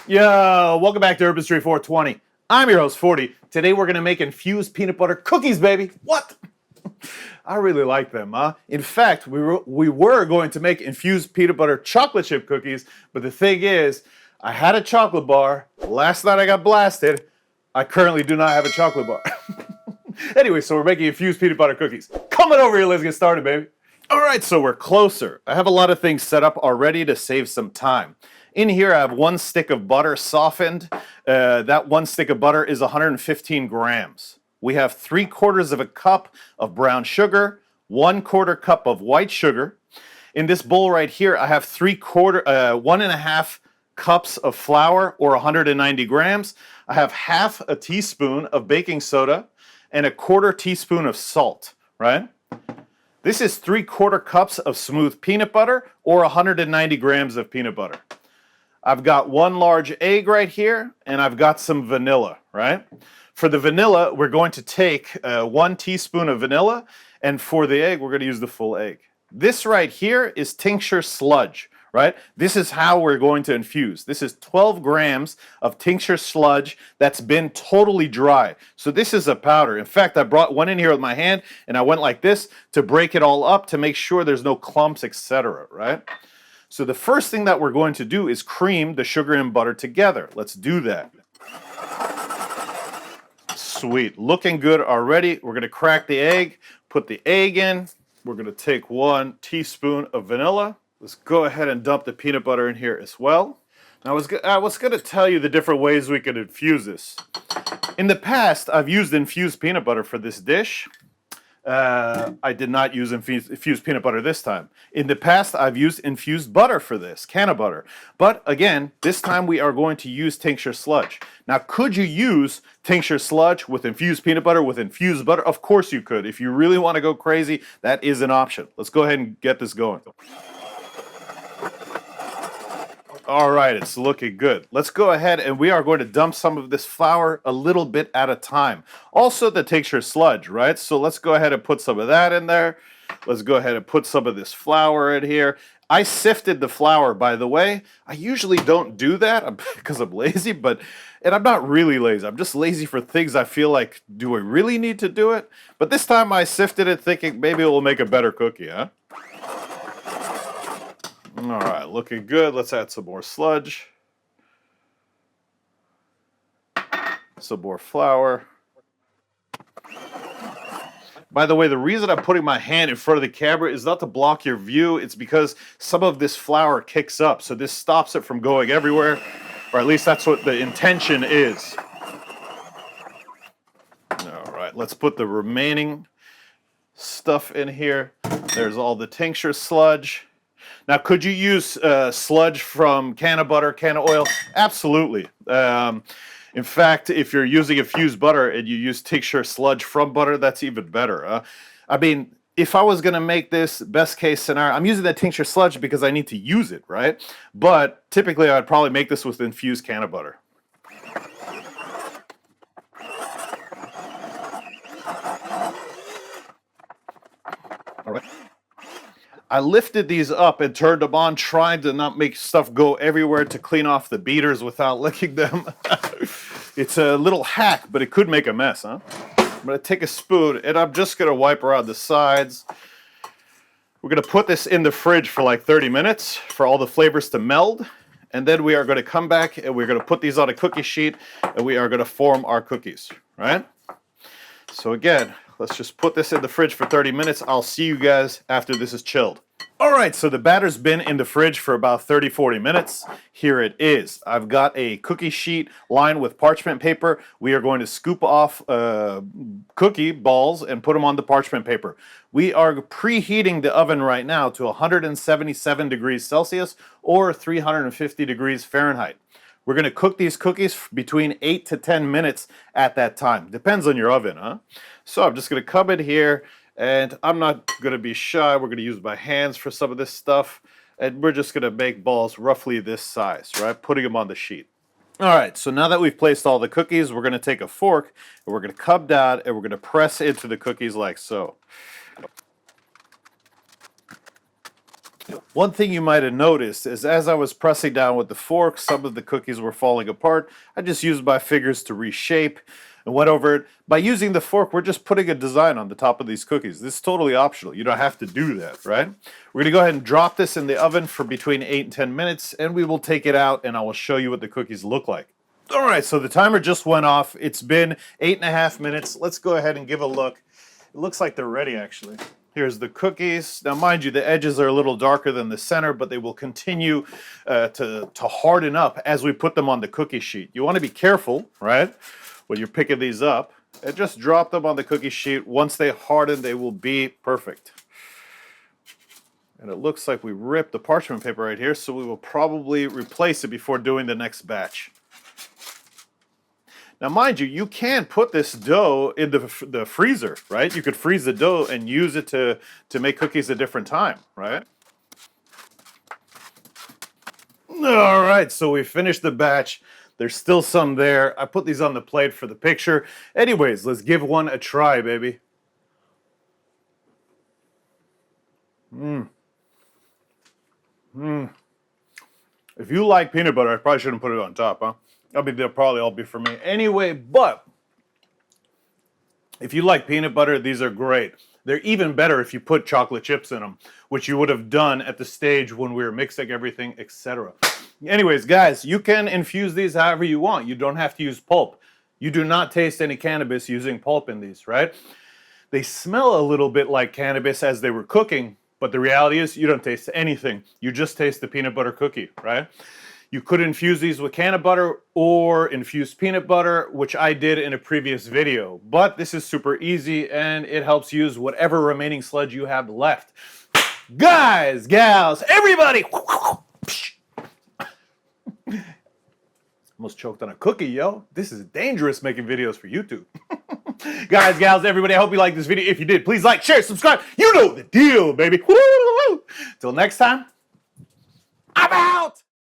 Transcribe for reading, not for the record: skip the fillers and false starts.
Yo, welcome back to Herbistry420. I'm your host, 40. Today we're going to make infused peanut butter cookies, baby. What? I really like them, huh? In fact, we were going to make infused peanut butter chocolate chip cookies, but the thing is, I had a chocolate bar. Last night I got blasted. I currently do not have a chocolate bar. Anyway, so we're making infused peanut butter cookies. Coming over here, let's get started, baby. All right, so we're closer. I have a lot of things set up already to save some time. In here, I have 1 stick of butter softened. That 1 stick of butter is 115 grams. We have 3/4 of a cup of brown sugar, 1/4 cup of white sugar. In this bowl right here, I have 1.5 cups of flour, or 190 grams. I have half a teaspoon of baking soda and 1/4 teaspoon of salt, right? This is 3/4 cups of smooth peanut butter, or 190 grams of peanut butter. I've got 1 large egg right here, and I've got some vanilla, right? For the vanilla, we're going to take 1 teaspoon of vanilla, and for the egg, we're going to use the full egg. This right here is tincture sludge, right? This is how we're going to infuse. This is 12 grams of tincture sludge that's been totally dry. So this is a powder. In fact, I brought one in here with my hand, and I went like this to break it all up to make sure there's no clumps, etc., right? So the first thing that we're going to do is cream the sugar and butter together. Let's do that. Sweet. Looking good already. We're going to crack the egg, put the egg in. We're going to take 1 teaspoon of vanilla. Let's go ahead and dump the peanut butter in here as well. Now, I was going to tell you the different ways we could infuse this. In the past, I've used infused peanut butter for this dish. I did not use infused peanut butter this time. In the past, I've used infused butter for this, can of butter. But again, this time we are going to use tincture sludge. Now, could you use tincture sludge with infused peanut butter, with infused butter? Of course you could. If you really want to go crazy, that is an option. Let's go ahead and get this going. All right, it's looking good. Let's go ahead and we are going to dump some of this flour a little bit at a time. Also the tincture sludge, right? So let's go ahead and put some of that in there. Let's go ahead and put some of this flour in here. I sifted the flour, by the way. I usually don't do that because I'm lazy, and I'm not really lazy. I'm just lazy for things I feel like, do I really need to do it? But this time I sifted it thinking maybe it will make a better cookie, huh? All right, looking good. Let's add some more sludge. Some more flour. By the way, the reason I'm putting my hand in front of the camera is not to block your view. It's because some of this flour kicks up, so this stops it from going everywhere, or at least that's what the intention is. All right, let's put the remaining stuff in here. There's all the tincture sludge. Now, could you use sludge from can of butter, can of oil? Absolutely. In fact, if you're using infused butter and you use tincture sludge from butter, that's even better. I mean, if I was going to make this best case scenario, I'm using that tincture sludge because I need to use it, right? But typically, I'd probably make this with infused can of butter. All right. I lifted these up and turned them on, trying to not make stuff go everywhere to clean off the beaters without licking them. It's a little hack, but it could make a mess, huh? I'm going to take a spoon, and I'm just going to wipe around the sides. We're going to put this in the fridge for like 30 minutes for all the flavors to meld. And then we are going to come back, and we're going to put these on a cookie sheet, and we are going to form our cookies, right? So again, let's just put this in the fridge for 30 minutes. I'll see you guys after this is chilled. All right, so the batter's been in the fridge for about 30-40 minutes. Here it is. I've got a cookie sheet lined with parchment paper. We are going to scoop off cookie balls and put them on the parchment paper. We are preheating the oven right now to 177 degrees Celsius or 350 degrees Fahrenheit. We're going to cook these cookies between 8 to 10 minutes at that time. Depends on your oven, huh? So I'm just going to come in here, and I'm not going to be shy. We're going to use my hands for some of this stuff, and we're just going to make balls roughly this size, right? Putting them on the sheet. All right, so now that we've placed all the cookies, we're going to take a fork, and we're going to come down, and we're going to press into the cookies like so. One thing you might have noticed is as I was pressing down with the fork, some of the cookies were falling apart. I just used my fingers to reshape and went over it. By using the fork, we're just putting a design on the top of these cookies. This is totally optional. You don't have to do that, right? We're gonna go ahead and drop this in the oven for between 8 and 10 minutes, and we will take it out and I will show you what the cookies look like. All right, so the timer just went off. It's been 8.5 minutes. Let's go ahead and give a look. It looks like they're ready, actually. Here's the cookies. Now, mind you, the edges are a little darker than the center, but they will continue to harden up as we put them on the cookie sheet. You want to be careful, right, when you're picking these up. And just drop them on the cookie sheet. Once they harden, they will be perfect. And it looks like we ripped the parchment paper right here, so we will probably replace it before doing the next batch. Now, mind you, you can put this dough in the freezer, right? You could freeze the dough and use it to make cookies a different time, right? All right, so we finished the batch. There's still some there. I put these on the plate for the picture. Anyways, let's give one a try, baby. If you like peanut butter, I probably shouldn't put it on top, huh? I mean, they'll probably all be for me anyway, but if you like peanut butter, these are great. They're even better if you put chocolate chips in them, which you would have done at the stage when we were mixing everything, etc. Anyways, guys, you can infuse these however you want. You don't have to use pulp. You do not taste any cannabis using pulp in these, right? They smell a little bit like cannabis as they were cooking, but the reality is you don't taste anything. You just taste the peanut butter cookie, right? You could infuse these with canned butter or infused peanut butter, which I did in a previous video. But this is super easy and it helps use whatever remaining sludge you have left. Guys, gals, everybody! Almost choked on a cookie, yo. This is dangerous making videos for YouTube. Guys, gals, everybody, I hope you liked this video. If you did, please like, share, subscribe. You know the deal, baby. Till next time, I'm out!